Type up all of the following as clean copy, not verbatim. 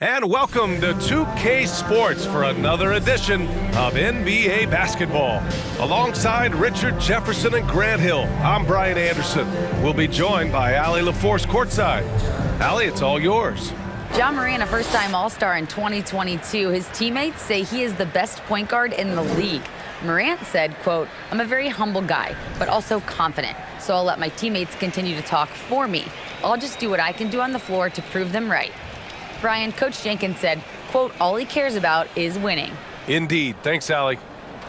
And welcome to 2K Sports for another edition of NBA basketball. Alongside Richard Jefferson and Grant Hill, I'm Brian Anderson. We'll be joined by Allie LaForce courtside. Allie, it's all yours. Ja Morant, a first-time All-Star in 2022. His teammates say he is the best point guard in the league. Morant said, quote, "I'm a very humble guy, but also confident. So I'll let my teammates continue to talk for me. I'll just do what I can do on the floor to prove them right." Brian, Coach Jenkins said, quote, "All he cares about is winning." Indeed. Thanks, Allie.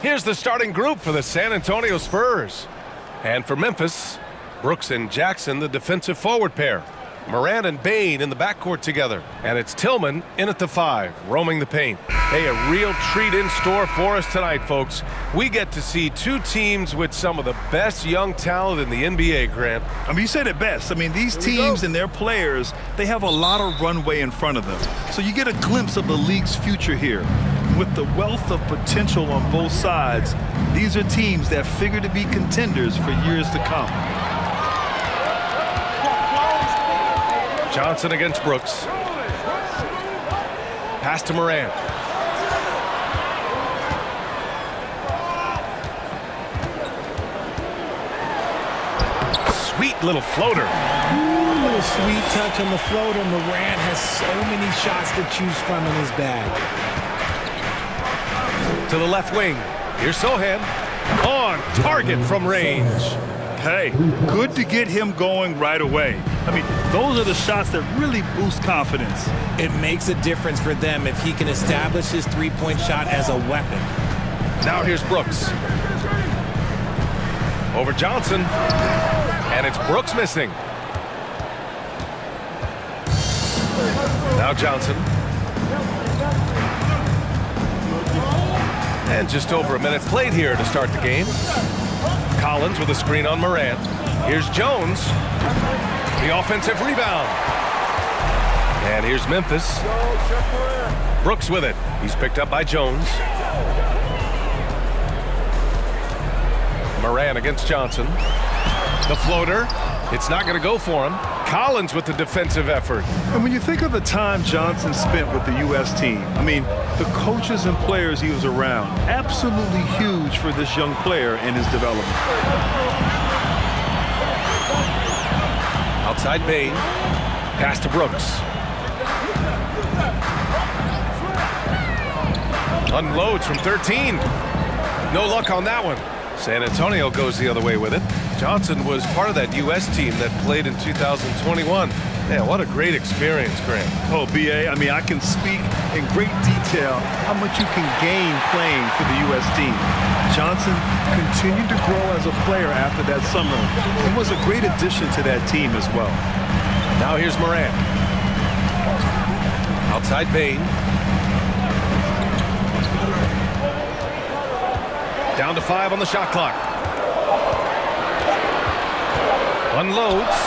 Here's the starting group for the San Antonio Spurs. And for Memphis, Brooks and Jackson, the defensive forward pair. Morant and Bane in the backcourt together. And it's Tillman in at the 5, roaming the paint. Hey, a real treat in store for us tonight, folks. We get to see two teams with some of the best young talent in the NBA, Grant. I mean, you said it best. I mean, these teams and their players, they have a lot of runway in front of them. So you get a glimpse of the league's future here. With the wealth of potential on both sides, these are teams that figure to be contenders for years to come. Johnson against Brooks. Pass to Morant. Sweet little floater. Ooh, little sweet touch on the floater. Morant has so many shots to choose from in his bag. To the left wing. Here's Sohan. On target from range. Hey, good to get him going right away. I mean, those are the shots that really boost confidence. It makes a difference for them if he can establish his three-point shot as a weapon. Now here's Brooks. Over Johnson. And it's Brooks missing. Now Johnson. And just over a minute played here to start the game. Collins with a screen on Morant. Here's Jones. The offensive rebound. And here's Memphis. Brooks with it. He's picked up by Jones. Morant against Johnson. The floater. It's not going to go for him. Collins with the defensive effort. And when you think of the time Johnson spent with the U.S. team, I mean, the coaches and players he was around, absolutely huge for this young player in his development. Outside Bane. Pass to Brooks. Unloads from 13. No luck on that one. San Antonio goes the other way with it. Johnson was part of that U.S. team that played in 2021. Man, what a great experience, Grant. Oh, B.A., I mean, I can speak in great detail how much you can gain playing for the U.S. team. Johnson continued to grow as a player after that summer and was a great addition to that team as well. Now here's Morant. Outside Bane. Down to 5 on the shot clock. Unloads.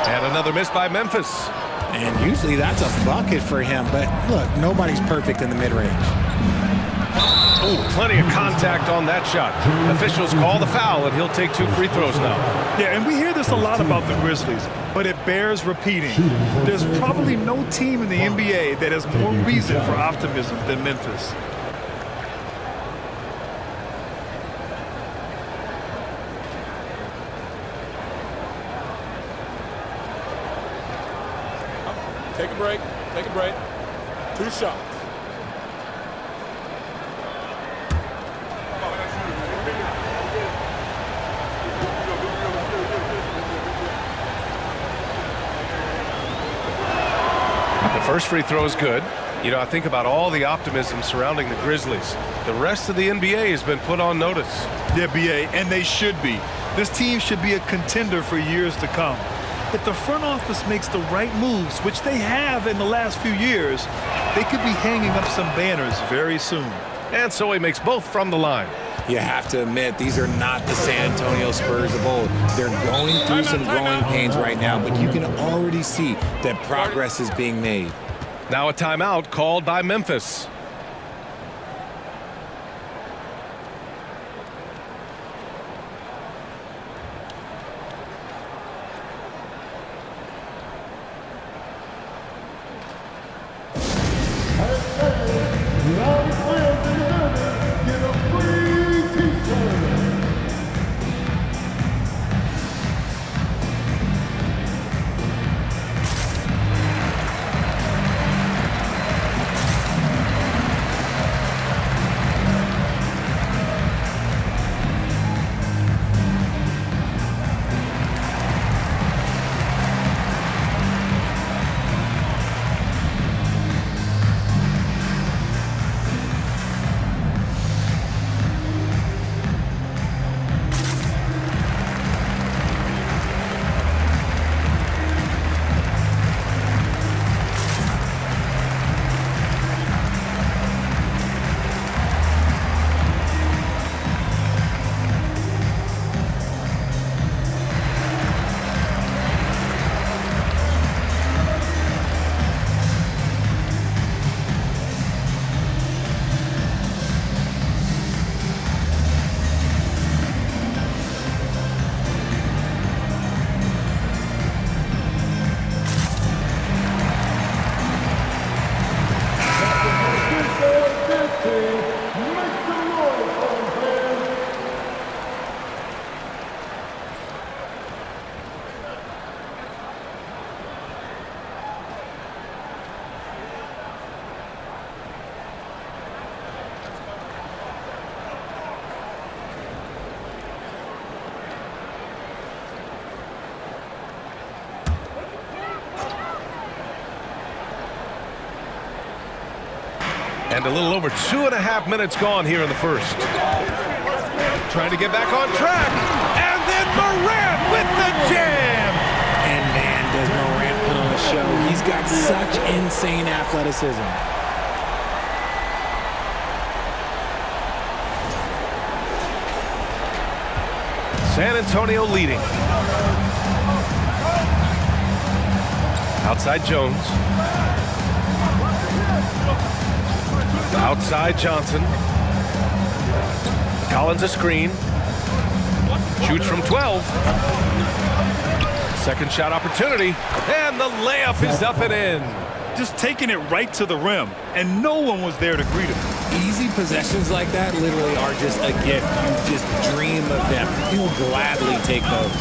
And another miss by Memphis. And usually that's a bucket for him, but look, nobody's perfect in the mid-range. Oh, plenty of contact on that shot. Officials call the foul, and he'll take 2 free throws now. Yeah, and we hear this a lot about the Grizzlies, but it bears repeating. There's probably no team in the NBA that has more reason for optimism than Memphis. Take a break. Take a break. 2 shots. The first free throw is good. You know, I think about all the optimism surrounding the Grizzlies. The rest of the NBA has been put on notice. Yeah, B.A., and they should be. This team should be a contender for years to come. If the front office makes the right moves, which they have in the last few years, they could be hanging up some banners very soon. And so he makes both from the line. You have to admit, these are not the San Antonio Spurs of old. They're going through some growing pains right now, but you can already see that progress is being made. Now a timeout called by Memphis. And a little over 2.5 minutes gone here in the first. Trying to get back on track. And then Morant with the jam. And man, does Morant put on a show. He's got such insane athleticism. San Antonio leading. Outside Jones. Outside Johnson. Collins a screen. Shoots from 12. Second shot opportunity. And the layup is up and in. Just taking it right to the rim, and no one was there to greet him. Easy possessions like that literally are just a gift. You just dream of them. You'll gladly take those.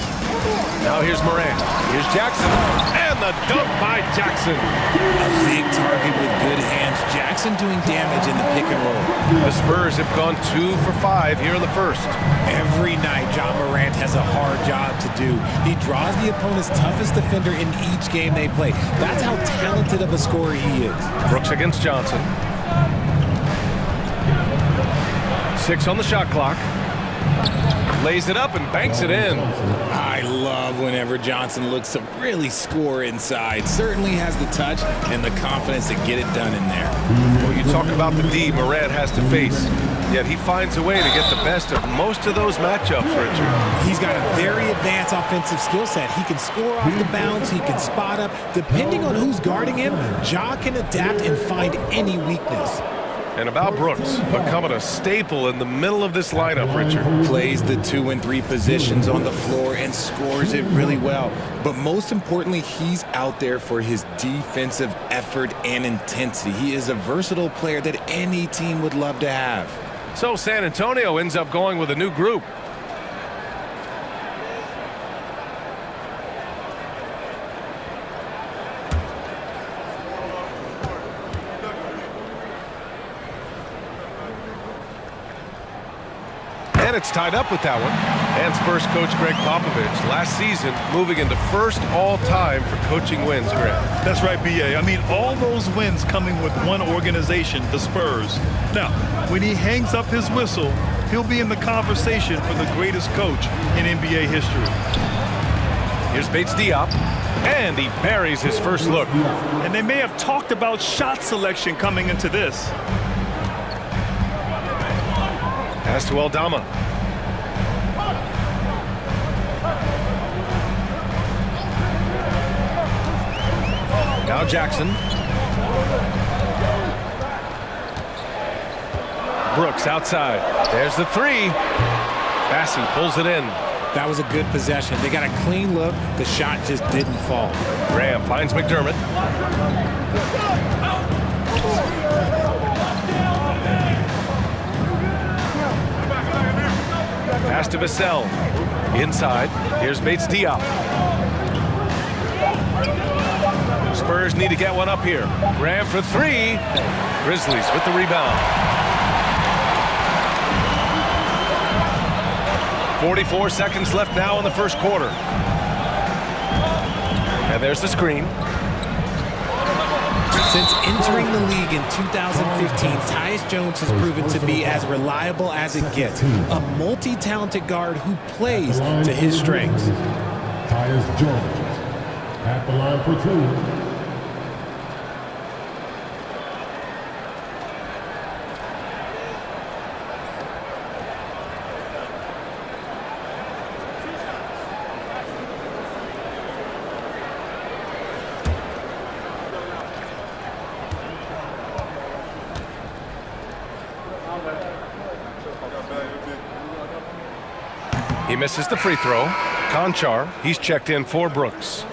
Now here's Morant. Here's Jackson. And the dunk by Jackson. A big target with good hands. Jackson doing damage in the pick and roll. The Spurs have gone 2 for 5 here in the first. Every night, John Morant has a hard job to do. He draws the opponent's toughest defender in each game they play. That's how talented of a scorer he is. Brooks against Johnson. 6 on the shot clock. Lays it up and banks it in. I love whenever Johnson looks to really score inside. Certainly has the touch and the confidence to get it done in there. Well, you talk about the D Morant has to face, yet he finds a way to get the best of most of those matchups, Richard. He's got a very advanced offensive skill set. He can score off the bounce. He can spot up. Depending on who's guarding him, Ja can adapt and find any weakness. And about Brooks, becoming a staple in the middle of this lineup, Richard. Plays the 2 and 3 positions on the floor and scores it really well. But most importantly, he's out there for his defensive effort and intensity. He is a versatile player that any team would love to have. So San Antonio ends up going with a new group. And it's tied up with that one. And Spurs coach Greg Popovich last season moving into first all-time for coaching wins, Greg. That's right, B.A. I mean, all those wins coming with one organization, the Spurs. Now, when he hangs up his whistle, he'll be in the conversation for the greatest coach in NBA history. Here's Bates Diop, and he buries his first look. And they may have talked about shot selection coming into this. Pass to Aldama. Now Jackson. Brooks outside. There's the 3. Bassey pulls it in. That was a good possession. They got a clean look. The shot just didn't fall. Graham finds McDermott. Pass to Vassell. Inside. Here's Bates Diop. Spurs need to get one up here. Graham for 3. Grizzlies with the rebound. 44 seconds left now in the first quarter. And there's the screen. Since entering the league in 2015, Tyus Jones has proven to be as reliable as it gets. A multi-talented guard who plays to his strengths. Tyus Jones at the line for 2. He misses the free throw. Conchar, he's checked in for Brooks.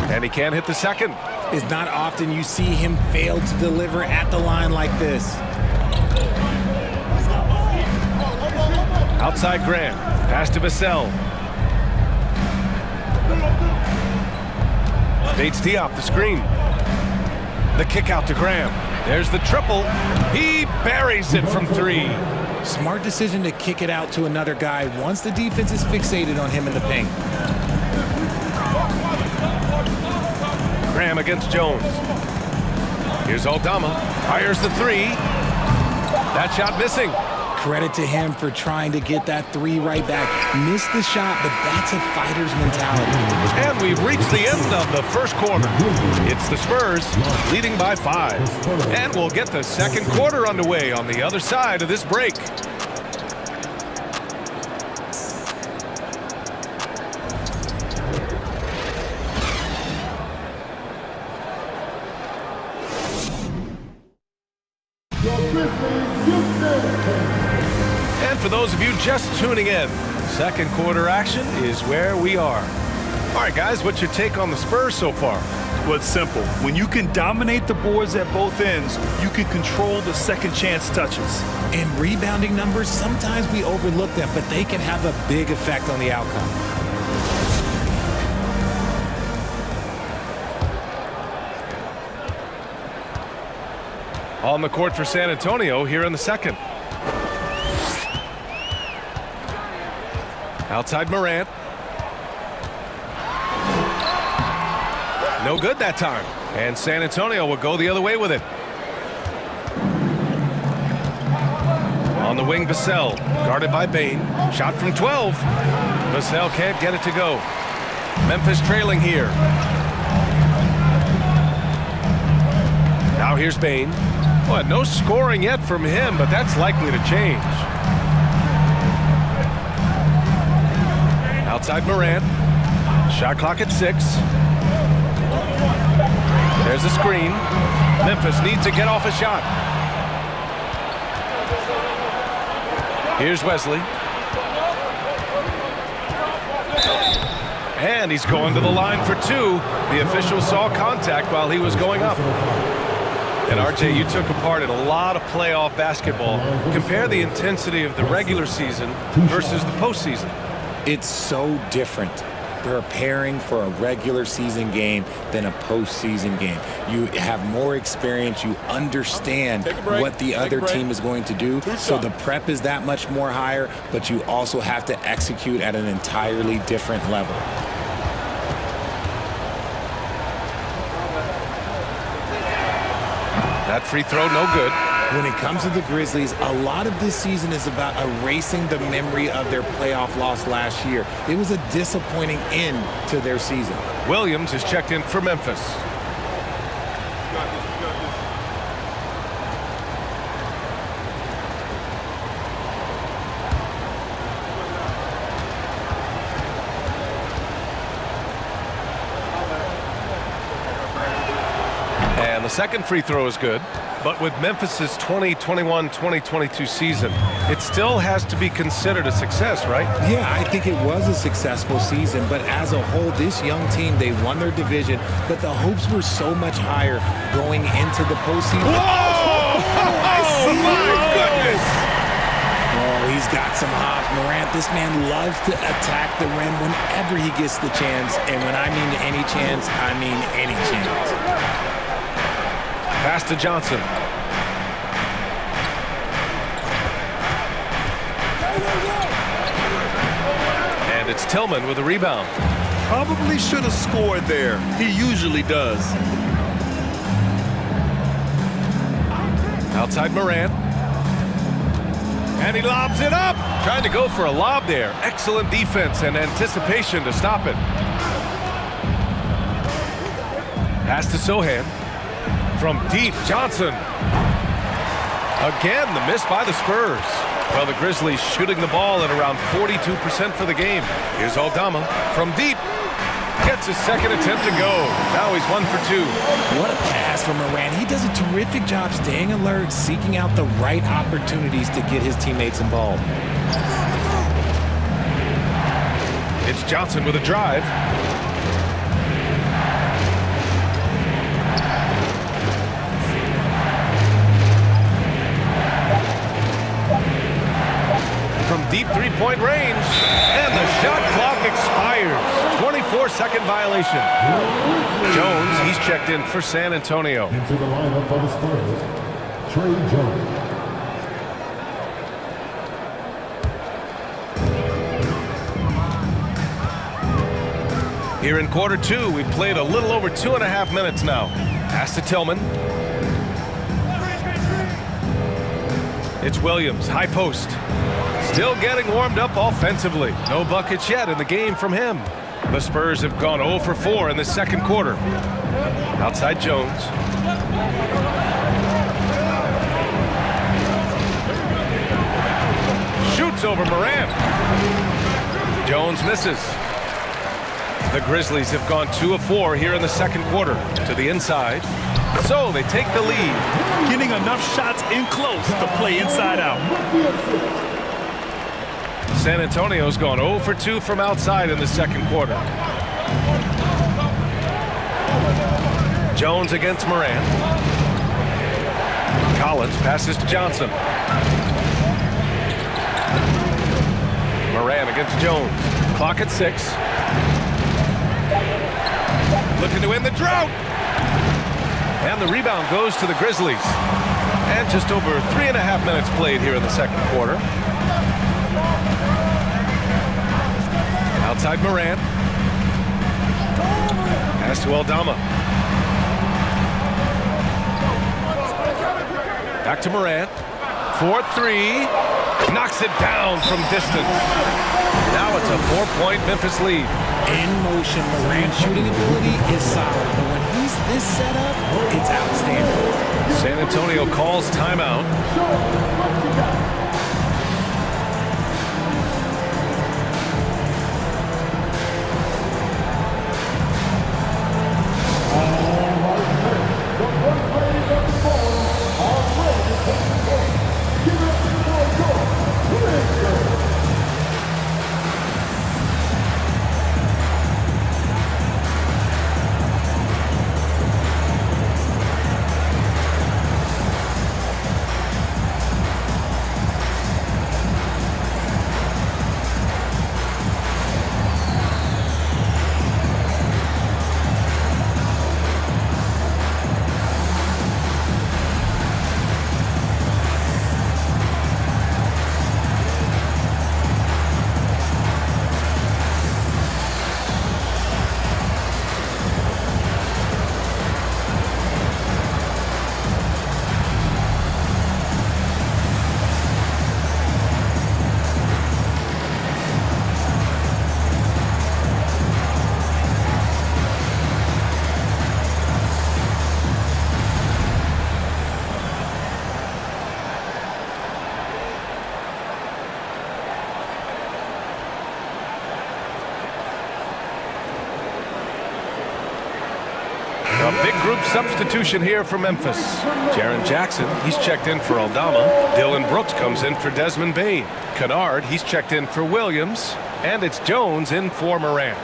And he can't hit the second. It's not often you see him fail to deliver at the line like this. Outside Grant. Pass to Vassell. Bates Diop, the screen. The kick out to Graham. There's the triple. He buries it from 3. Smart decision to kick it out to another guy once the defense is fixated on him in the paint. Graham against Jones. Here's Aldama. Fires the 3. That shot missing. Credit to him for trying to get that 3 right back. Missed the shot, but that's a fighter's mentality. And we've reached the end of the first quarter. It's the Spurs leading by 5. And we'll get the second quarter underway on the other side of this break. And for those of you just tuning in, second quarter action is where we are. All right, guys, what's your take on the Spurs so far? Well, it's simple. When you can dominate the boards at both ends, you can control the second chance touches. And rebounding numbers, sometimes we overlook them, but they can have a big effect on the outcome. On the court for San Antonio here in the second. Outside Morant. No good that time. And San Antonio will go the other way with it. On the wing, Vassell, guarded by Bane. Shot from 12. Vassell can't get it to go. Memphis trailing here. Now here's Bane. Well, no scoring yet from him, but that's likely to change. Outside Morant. Shot clock at 6. There's a screen. Memphis needs to get off a shot. Here's Wesley. And he's going to the line for 2. The official saw contact while he was going up. And RJ, you took a part in a lot of playoff basketball. Compare the intensity of the regular season versus the postseason. It's so different preparing for a regular season game than a postseason game. You have more experience. You understand what the other team is going to do. So the prep is that much more higher, but you also have to execute at an entirely different level. That free throw, no good. When it comes to the Grizzlies, a lot of this season is about erasing the memory of their playoff loss last year. It was a disappointing end to their season. Williams is checked in for Memphis. And the second free throw is good. But with Memphis's 2021-2022 season, it still has to be considered a success, right? Yeah, I think it was a successful season, but as a whole, this young team, they won their division, but the hopes were so much higher going into the postseason. Whoa! Oh, my goodness! Oh, he's got some hop. Morant, this man loves to attack the rim whenever he gets the chance, and when I mean any chance, I mean any chance. Pass to Johnson. And it's Tillman with a rebound. Probably should have scored there. He usually does. Outside Morant. And he lobs it up. Trying to go for a lob there. Excellent defense and anticipation to stop it. Pass to Sohan. From deep, Johnson. Again, the miss by the Spurs. Well, the Grizzlies shooting the ball at around 42% for the game. Here's Aldama from deep. Gets his second attempt to go. Now he's 1 for 2. What a pass from Morant. He does a terrific job staying alert, seeking out the right opportunities to get his teammates involved. It's Johnson with a drive. From deep three-point range, and the shot clock expires. 24 4-second violation. Jones, he's checked in for San Antonio. Into the lineup for the Spurs, Trey Jones. Here in quarter two, we've played a little over 2.5 minutes now. Pass to Tillman. It's Williams, high post. Still getting warmed up offensively. No buckets yet in the game from him. The Spurs have gone 0 for 4 in the second quarter. Outside Jones. Shoots over Morant. Jones misses. The Grizzlies have gone 2 of 4 here in the second quarter. To the inside. So they take the lead. Getting enough shots in close to play inside out. San Antonio's gone 0 for 2 from outside in the second quarter. Jones against Morant. Collins passes to Johnson. Morant against Jones. Clock at 6. Looking to end the drought. And the rebound goes to the Grizzlies. And just over 3.5 minutes played here in the second quarter. Outside Morant. Pass to Aldama. Back to Morant. 4-3. Knocks it down from distance. Now it's a 4-point Memphis lead. In motion, Morant's shooting ability is solid, but when he's this set up, it's outstanding. San Antonio calls timeout. A big group substitution here for Memphis. Jaren Jackson, he's checked in for Aldama. Dylan Brooks comes in for Desmond Bane. Kennard, he's checked in for Williams. And it's Jones in for Morant.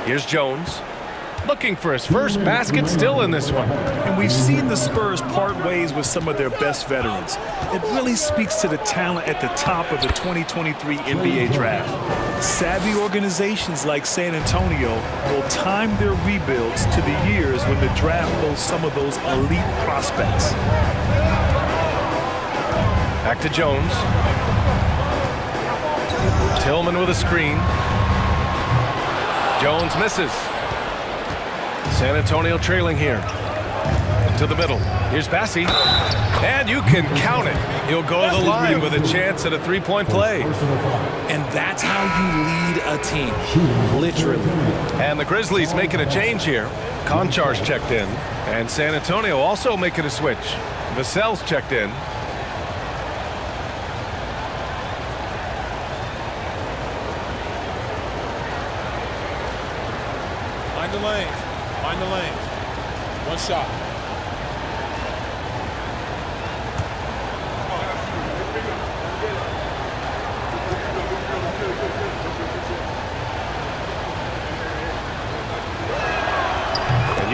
Here's Jones. Looking for his first basket, still in this one. And we've seen the Spurs part ways with some of their best veterans. It really speaks to the talent at the top of the 2023 NBA draft. Savvy organizations like San Antonio will time their rebuilds to the years when the draft boasts some of those elite prospects. Back to Jones. Tillman with a screen. Jones misses. San Antonio trailing here. To the middle. Here's Bassi. And you can count it. He'll go to the line with a chance at a three-point play. And that's how you lead a team. Literally. And the Grizzlies making a change here. Konchar's checked in. And San Antonio also making a switch. Vassell's checked in. Find the lanes. Find the lanes. One shot.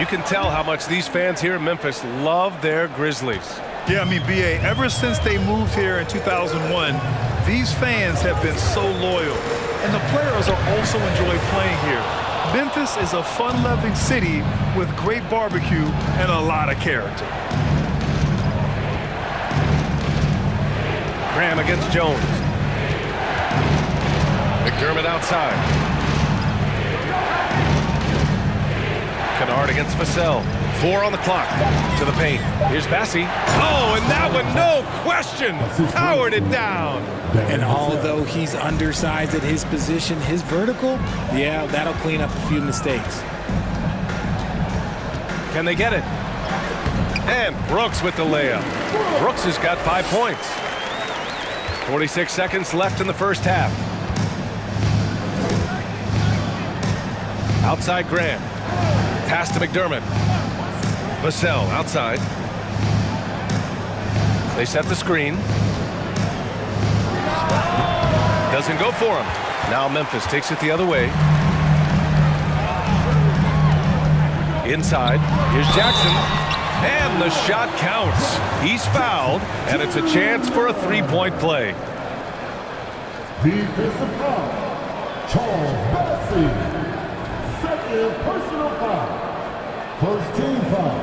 You can tell how much these fans here in Memphis love their Grizzlies. Yeah, I mean, B.A., ever since they moved here in 2001, these fans have been so loyal. And the players are also enjoy playing here. Memphis is a fun-loving city with great barbecue and a lot of character. Graham against Jones. McDermott outside. Kennard against Vassell. 4 on the clock. To the paint. Here's Bassey. Oh, and that one, no question, powered it down. And although he's undersized at his position, his vertical, yeah, that'll clean up a few mistakes. Can they get it? And Brooks with the layup. Brooks has got 5 points. 46 seconds left in the first half. Outside Graham. Pass to McDermott. Vassell outside. They set the screen. Doesn't go for him. Now Memphis takes it the other way. Inside. Here's Jackson. And the shot counts. He's fouled, and it's a chance for a three-point play. Defensive foul. Charles Bassey. Second personal foul. First team foul.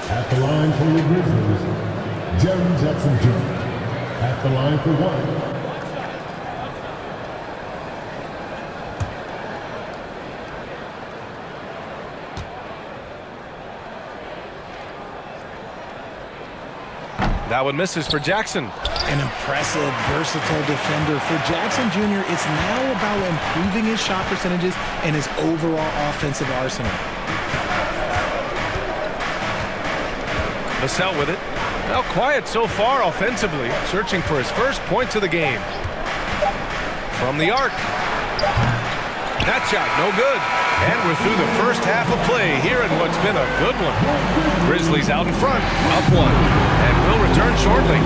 At the line for the Grizzlies, Jaren Jackson Jr. At the line for 1. That one misses for Jackson. An impressive, versatile defender. For Jackson Jr., it's now about improving his shot percentages and his overall offensive arsenal. Vassell with it. Well, quiet so far offensively, searching for his first points of the game. From the arc. That shot, no good. And we're through the first half of play here in what's been a good one. Grizzlies out in front, up 1. And we'll return shortly.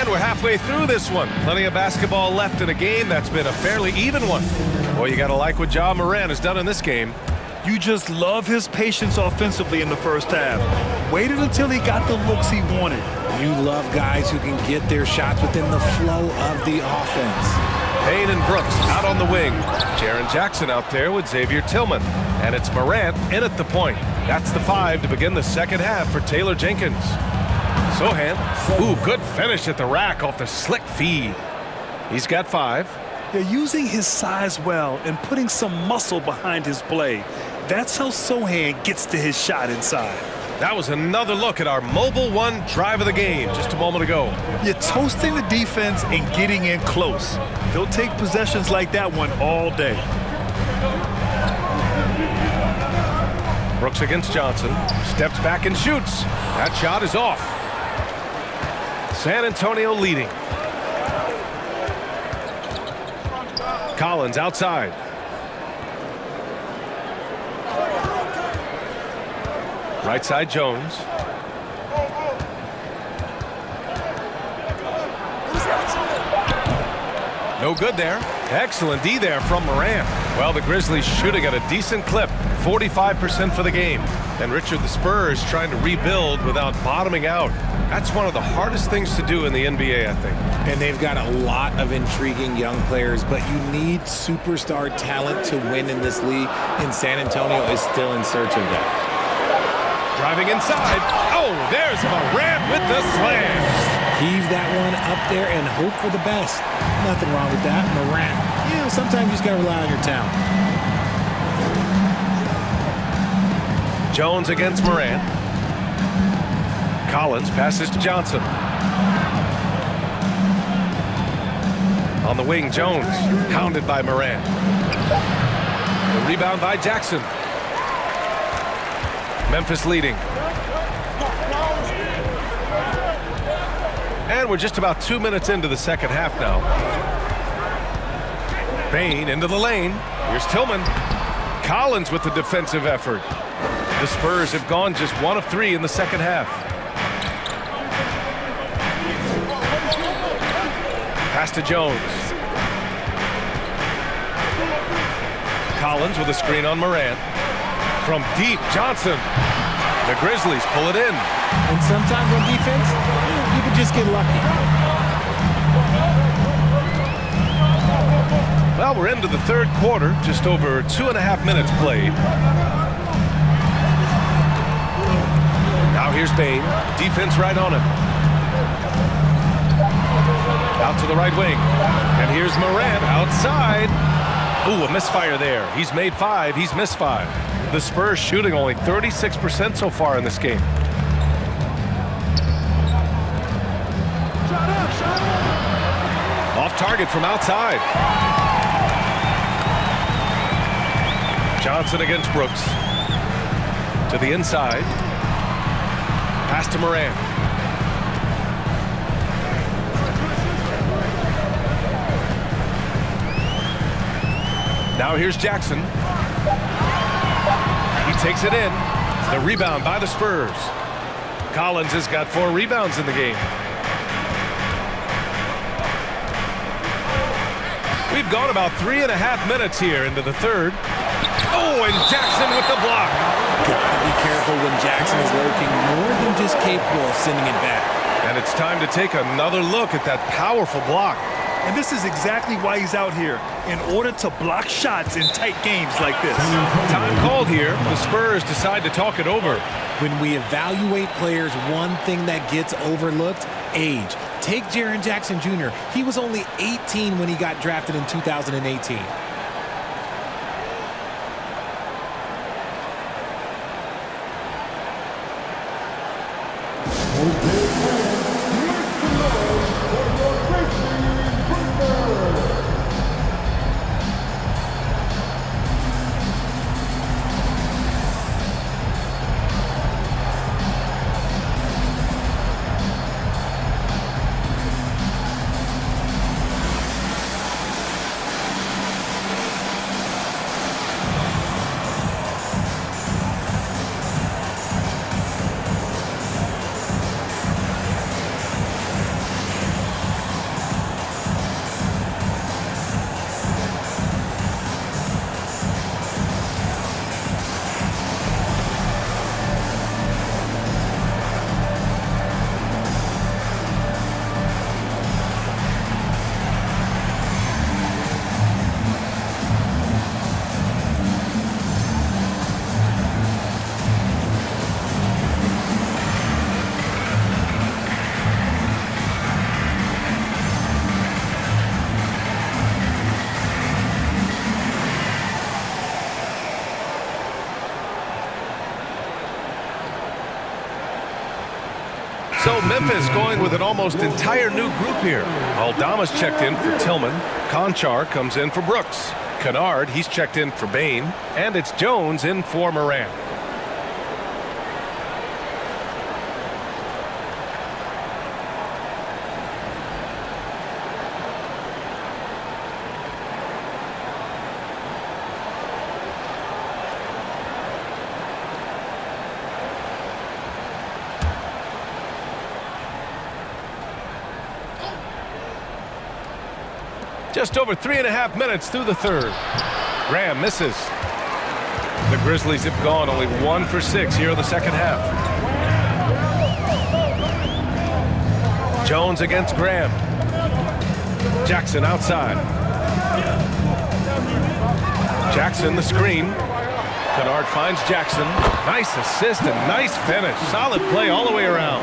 We're halfway through this one. Plenty of basketball left in a game that's been a fairly even one. Boy, you got to like what Ja Morant has done in this game. You just love his patience offensively in the first half. Waited until he got the looks he wanted. You love guys who can get their shots within the flow of the offense. Payne and Brooks out on the wing. Jaren Jackson out there with Xavier Tillman. And it's Morant in at the point. That's the 5 to begin the second half for Taylor Jenkins. Sohan, ooh, good finish at the rack off the slick feed. He's got 5. They're using his size well and putting some muscle behind his play. That's how Sohan gets to his shot inside. That was another look at our Mobile One drive of the game just a moment ago. You're toasting the defense and getting in close. They'll take possessions like that one all day. Brooks against Johnson. Steps back and shoots. That shot is off. San Antonio leading. Collins outside. Right side Jones. No good there. Excellent D there from Morant. Well, the Grizzlies shooting at a decent clip, 45% for the game. And Richard, the Spurs trying to rebuild without bottoming out. That's one of the hardest things to do in the NBA, I think. And they've got a lot of intriguing young players, but you need superstar talent to win in this league, and San Antonio is still in search of that. Driving inside. Oh, there's Morant with the slam. Heave that one up there and hope for the best. Nothing wrong with that. Morant, sometimes you just got to rely on your talent. Jones against Morant. Collins passes to Johnson. On the wing, Jones, hounded by Morant. The rebound by Jackson. Memphis leading. And we're just about 2 minutes into the second half now. Bain into the lane. Here's Tillman. Collins with the defensive effort. The Spurs have gone just 1 of 3 in the second half. Pass to Jones. Collins with a screen on Morant. From deep, Johnson. The Grizzlies pull it in. And sometimes on defense, you can just get lucky. Well, we're into the third quarter, just over 2.5 minutes played. Now here's Bain. Defense right on him. Out to the right wing. And here's Morant outside. Ooh, a misfire there. He's made 5. He's missed 5. The Spurs shooting only 36% so far in this game. Off target from outside. Johnson against Brooks. To the inside. Pass to Morant. Now here's Jackson. He takes it in. The rebound by the Spurs. Collins has got 4 rebounds in the game. We've gone about 3.5 minutes here into the third. Oh, and Jackson with the block. Gotta be careful when Jackson is lurking, more than just capable of sending it back. And it's time to take another look at that powerful block. And this is exactly why he's out here, in order to block shots in tight games like this. Time called here. The Spurs decide to talk it over. When we evaluate players, one thing that gets overlooked, age. Take Jaren Jackson Jr. He was only 18 when he got drafted in 2018. So Memphis going with an almost entire new group here. Aldama's checked in for Tillman. Conchar comes in for Brooks. Kennard, he's checked in for Bain. And it's Jones in for Moran. Just over 3.5 minutes through the third. Graham misses. The Grizzlies have gone only 1 for 6 here in the second half. Jones against Graham. Jackson outside. Jackson the screen. Kennard finds Jackson. Nice assist and nice finish. Solid play all the way around.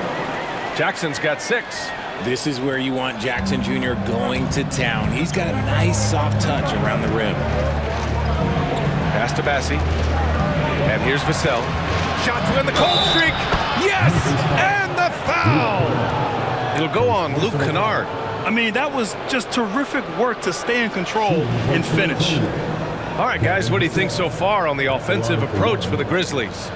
Jackson's got 6. This is where you want Jackson Jr. going to town. He's got a nice soft touch around the rim. Pass to Bassi. And here's Vassell. Shot to end the cold streak. Yes! And the foul! It'll go on Luke Kennard. I mean, that was just terrific work to stay in control and finish. All right, guys, what do you think so far on the offensive approach for the Grizzlies?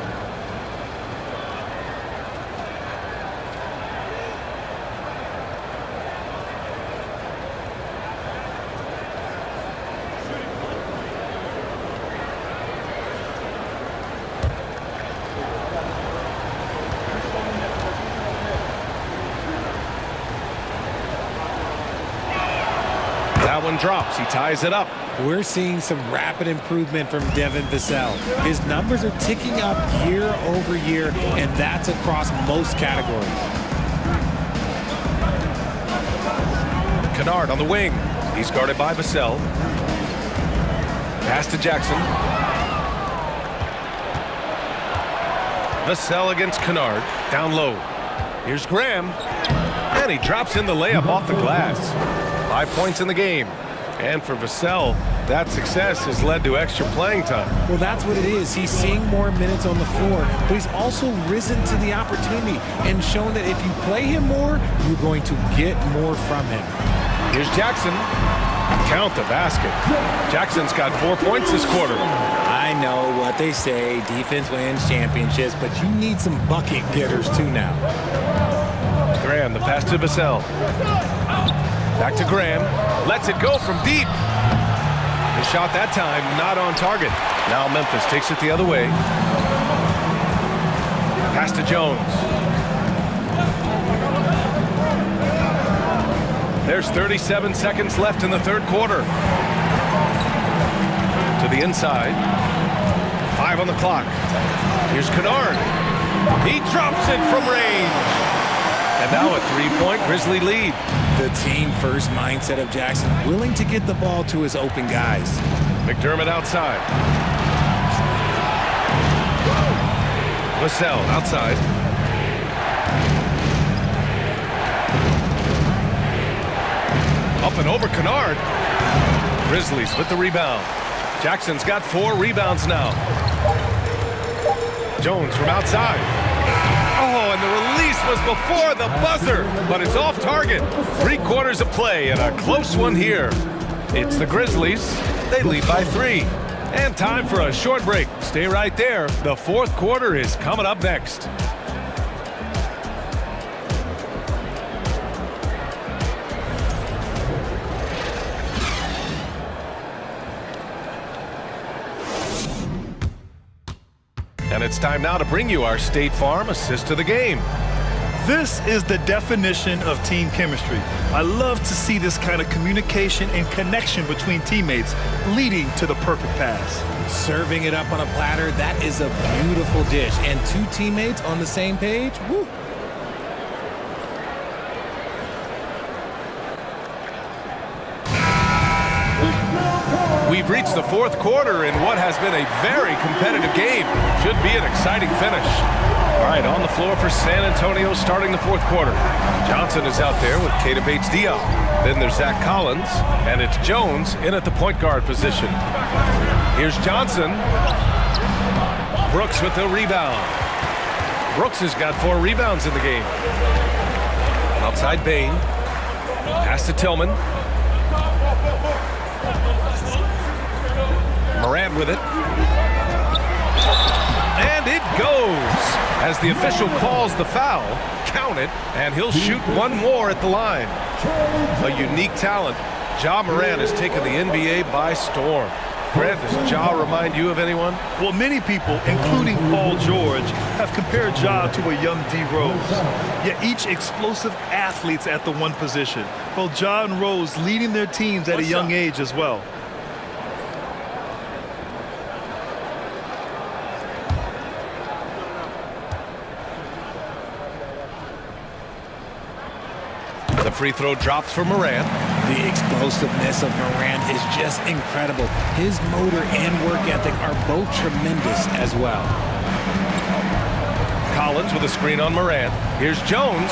That one drops. He ties it up. We're seeing some rapid improvement from Devin Vassell. His numbers are ticking up year over year, and that's across most categories. Kennard on the wing. He's guarded by Vassell. Pass to Jackson. Vassell against Kennard. Down low. Here's Graham. And he drops in the layup off the glass. 5 points in the game. And for Vassell, that success has led to extra playing time. Well, that's what it is. He's seeing more minutes on the floor, but he's also risen to the opportunity and shown that if you play him more, you're going to get more from him. Here's Jackson. Count the basket. Jackson's got 4 points this quarter. I know what they say, defense wins championships, but you need some bucket getters too now. Graham, the pass to Vassell. Back to Graham. Lets it go from deep. The shot that time not on target. Now Memphis takes it the other way. Pass to Jones. There's 37 seconds left in the third quarter. To the inside. 5 on the clock. Here's Kennard. He drops it from range. And now a 3-point Grizzly lead. The team-first mindset of Jackson, willing to get the ball to his open guys. McDermott outside. Vassell outside. Up and over Kennard. Grizzlies with the rebound. Jackson's got 4 rebounds now. Jones from outside. Oh, and the release was before the buzzer, but it's off target. 3 quarters of play and a close one here. It's the Grizzlies. They lead by 3. And time for a short break. Stay right there. The fourth quarter is coming up next. And it's time now to bring you our State Farm assist of the game. This is the definition of team chemistry. I love to see this kind of communication and connection between teammates leading to the perfect pass. Serving it up on a platter, that is a beautiful dish. And 2 teammates on the same page, woo. We've reached the fourth quarter in what has been a very competitive game. Should be an exciting finish. All right, on the floor for San Antonio starting the fourth quarter. Johnson is out there with Keita Bates-Diop. Then there's Zach Collins, and it's Jones in at the point guard position. Here's Johnson. Brooks with the rebound. Brooks has got 4 rebounds in the game. Outside Bain. Pass to Tillman. Morant with it. And it goes. As the official calls the foul, count it, and he'll shoot one more at the line. A unique talent. Ja Morant has taken the NBA by storm. Grant, does Ja remind you of anyone? Well, many people, including Paul George, have compared Ja to a young D. Rose. Yet each explosive athlete's at the one position. Both Ja and Rose leading their teams at a young age as well. The free throw drops for Morant. The explosiveness of Morant is just incredible. His motor and work ethic are both tremendous as well. Collins with a screen on Morant. Here's Jones.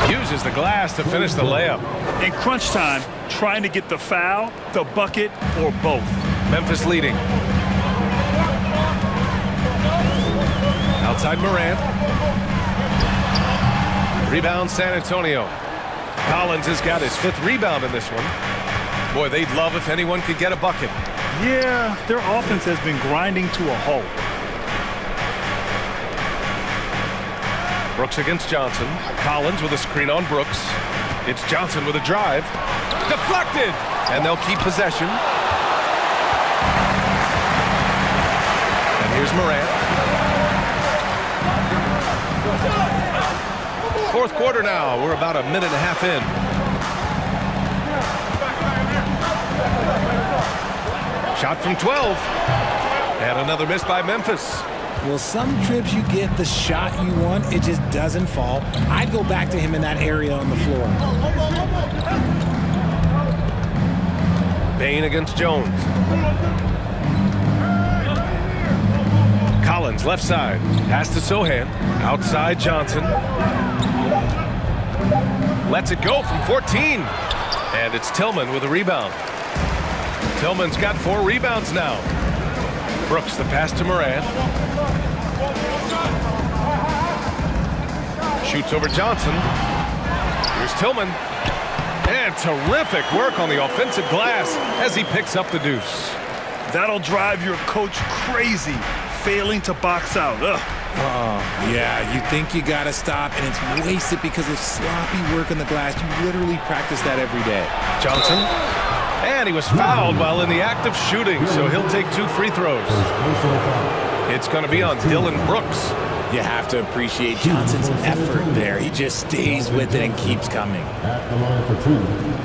Uses the glass to finish the layup. In crunch time, trying to get the foul, the bucket, or both. Memphis leading. Outside Morant. Rebound San Antonio. Collins has got his 5th rebound in this one. Boy, they'd love if anyone could get a bucket. Yeah, their offense has been grinding to a halt. Brooks against Johnson. Collins with a screen on Brooks. It's Johnson with a drive. Deflected! And they'll keep possession. And here's Morant. 4th quarter now. We're about a minute and a half in. Shot from 12. And another miss by Memphis. Well, some trips you get the shot you want, it just doesn't fall. I'd go back to him in that area on the floor. Bain against Jones. Collins left side. Pass to Sohan. Outside Johnson. Lets it go from 14. And it's Tillman with a rebound. Tillman's got 4 rebounds now. Brooks the pass to Morant. Shoots over Johnson. Here's Tillman. And terrific work on the offensive glass as he picks up the deuce. That'll drive your coach crazy, failing to box out. Ugh. Oh, yeah, you think you got to stop, and it's wasted because of sloppy work on the glass. You literally practice that every day. Johnson. And he was fouled while in the act of shooting, so he'll take 2 free throws. It's going to be on Dylan Brooks. You have to appreciate Johnson's effort there. He just stays with it and keeps coming. At the line for 2.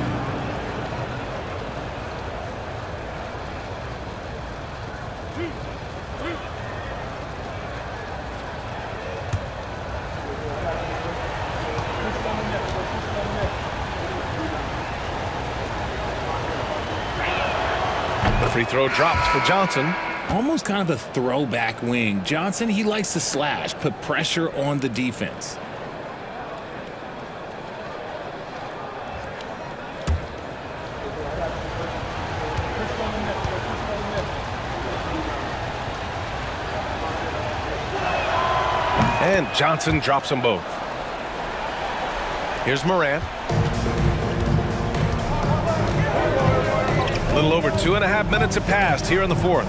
The free throw drops for Johnson. Almost kind of a throwback wing. Johnson, he likes to slash, put pressure on the defense. And Johnson drops them both. Here's Morant. A little over 2.5 minutes have passed here in the 4th.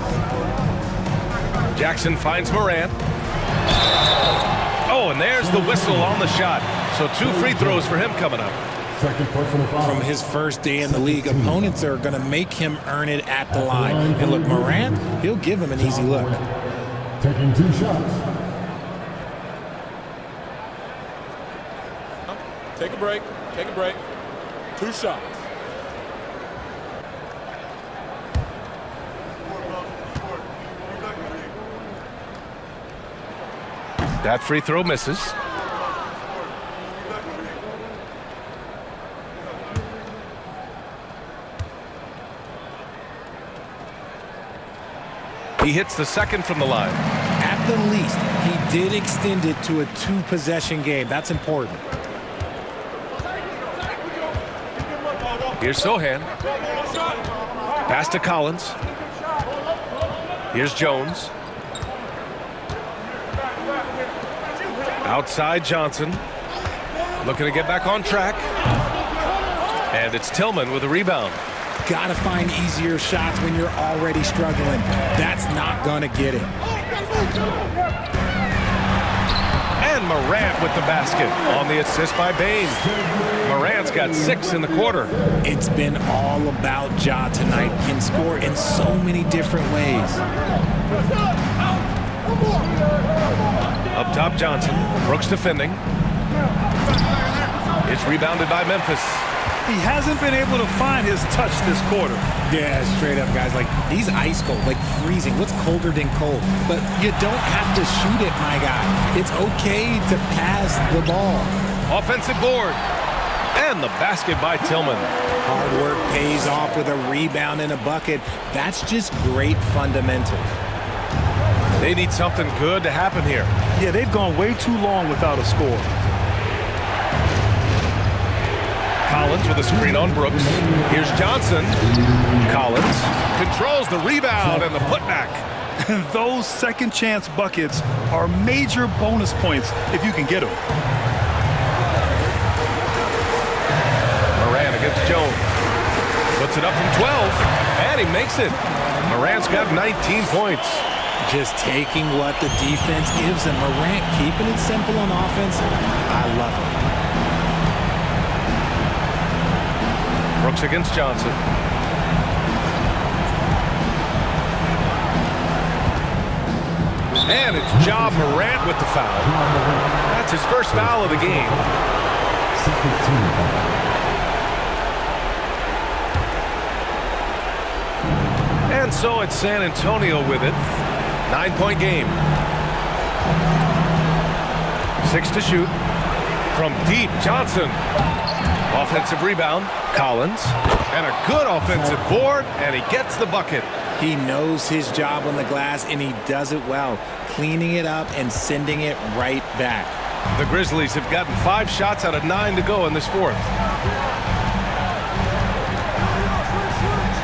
Jackson finds Morant. Oh, and there's the whistle on the shot. So 2 free throws for him coming up. Second personal foul. From his first day in the league, opponents are going to make him earn it at the line. And look, Morant, he'll give him an easy look. Taking 2 shots. Take a break. Take a break. 2 shots. That free throw misses. He hits the second from the line. At the least, he did extend it to a 2-possession game. That's important. Here's Sohan. Pass to Collins. Here's Jones. Outside Johnson. Looking to get back on track. And it's Tillman with a rebound. Gotta find easier shots when you're already struggling. That's not gonna get it. And Morant with the basket on the assist by Bain. Morant's got 6 in the quarter. It's been all about Ja tonight. Can score in so many different ways. Up top, Johnson. Brooks defending. It's rebounded by Memphis. He hasn't been able to find his touch this quarter. Yeah, straight up, guys. Like, he's ice cold, like freezing. What's colder than cold? But you don't have to shoot it, my guy. It's okay to pass the ball. Offensive board. And the basket by Tillman. Hard work pays off with a rebound and a bucket. That's just great fundamentals. They need something good to happen here. Yeah, they've gone way too long without a score. Collins with a screen on Brooks. Here's Johnson. Collins controls the rebound and the putback. Those second chance buckets are major bonus points if you can get them. Morant against Jones. Puts it up from 12, and he makes it. Morant's got 19 points. Just taking what the defense gives him. Morant keeping it simple on offense. I love it. Brooks against Johnson. And it's Ja Morant with the foul. That's his first foul of the game. And so it's San Antonio with it. 9-point game. 6 to shoot. From deep, Johnson. Offensive rebound, Collins. And a good offensive board, and he gets the bucket. He knows his job on the glass, and he does it well, cleaning it up and sending it right back. The Grizzlies have gotten 5 shots out of 9 to go in this fourth.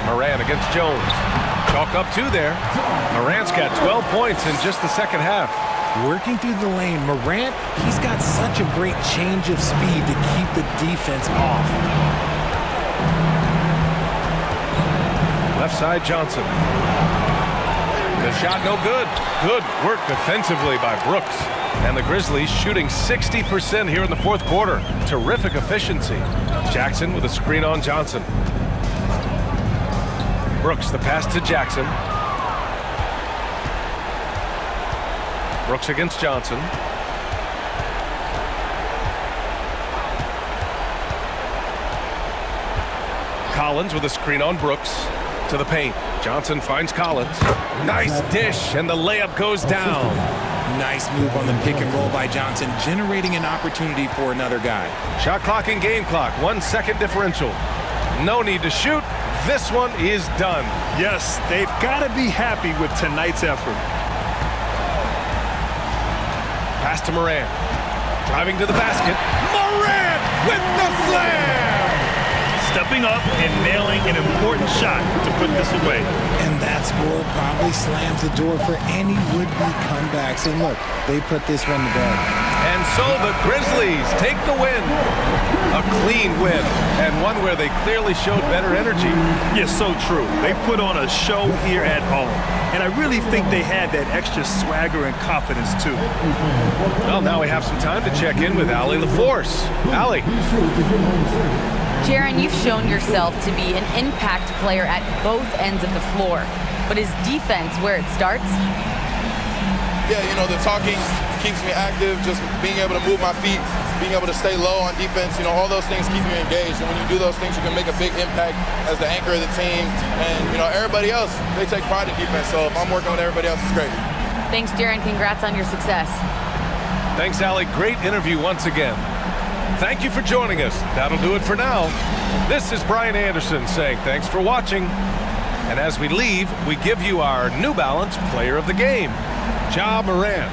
Morant against Jones. Chalk up 2 there. Morant's got 12 points in just the second half. Working through the lane, Morant, he's got such a great change of speed to keep the defense off. Left side, Johnson. The shot no good. Good work defensively by Brooks. And the Grizzlies shooting 60% here in the fourth quarter. Terrific efficiency. Jackson with a screen on Johnson. Brooks, the pass to Jackson. Brooks against Johnson. Collins with a screen on Brooks. To the paint. Johnson finds Collins. Nice dish, and the layup goes down. Nice move on the pick and roll by Johnson, generating an opportunity for another guy. Shot clock and game clock, 1 second differential. No need to shoot. This one is done. Yes, they've got to be happy with tonight's effort. Pass to Morant. Driving to the basket. Morant with the slam! Stepping up and nailing an important shot to put this away. And that score probably slams the door for any would-be comebacks. And look, they put this one to bed. And so the Grizzlies take the win. A clean win, and one where they clearly showed better energy. Yeah, so true. They put on a show here at home. And I really think they had that extra swagger and confidence, too. Well, now we have some time to check in with Allie LaForce. Allie. Jaron, you've shown yourself to be an impact player at both ends of the floor. But is defense where it starts? Yeah, you know, the talking keeps me active, just being able to move my feet, being able to stay low on defense, you know, all those things keep you engaged. And when you do those things, you can make a big impact as the anchor of the team. And, you know, everybody else, they take pride in defense. So if I'm working with everybody else, it's great. Thanks, Jaron. Congrats on your success. Thanks, Allie. Great interview once again. Thank you for joining us. That'll do it for now. This is Brian Anderson saying thanks for watching. And as we leave, we give you our New Balance Player of the Game, Ja Morant.